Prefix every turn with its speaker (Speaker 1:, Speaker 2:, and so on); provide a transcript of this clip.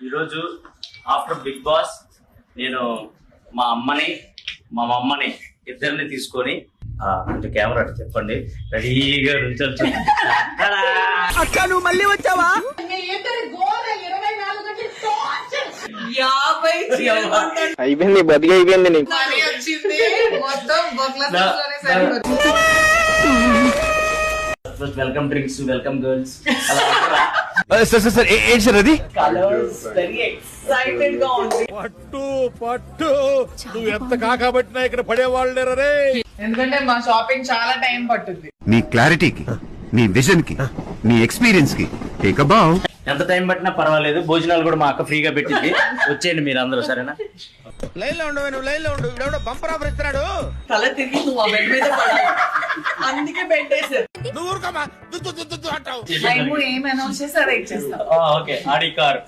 Speaker 1: ఈరోజు after big boss నేను మా అమ్మని మా మమ్మని ఇద్దరిని తీసుకొని అంటే కెమెరా చెప్పండి రెడీగా నుంచొచ్చు.
Speaker 2: అక్క నువ్వు మళ్ళీ వచ్చావా?
Speaker 3: అయిపోయింది బతికి అయిపోయింది నీకు.
Speaker 1: Welcome drinks, welcome girls.
Speaker 2: Sir ఏంటి సార్ అది?
Speaker 1: కలర్స్ వెరీ ఎక్సైటెడ్ గా ఉంది.
Speaker 4: పట్టు పట్టు నువ్వు ఎంత కాకబట్టినా ఇక్కడ పడేవాళ్ళు రే.
Speaker 5: ఎందుకంటే మా షాపింగ్ చాలా టైం పట్టుద్ది.
Speaker 6: నీ క్లారిటీకి, నీ విజన్ కి, నీ ఎక్స్పీరియన్స్ కి టేక్ అ బౌ.
Speaker 1: ఎంత టైం పట్టినా పర్వాలేదు, భోజనాలు కూడా మా అక్క ఫ్రీగా పెట్టింది. వచ్చేయండి మీరు అందరూ, సరేనా?
Speaker 4: లైన్ లో ఉండు, నువ్వు లైన్ లో ఉండు. ఇవిడెవడో బంపర్ ఆఫర్ ఇస్తున్నాడు.
Speaker 5: తల తిరిగి నువ్వు ఆ బెడ్ మీద పడాలి. అందుకే బెడ్ వేసారు.
Speaker 4: నువ్వు ఊరుకోమా, దుద్దు దుద్దు దుద్దు అంటావు.
Speaker 5: ఏం అనౌన్స్ చేసి అదే ఇచ్చేస్తాం.
Speaker 1: Okay, Audi car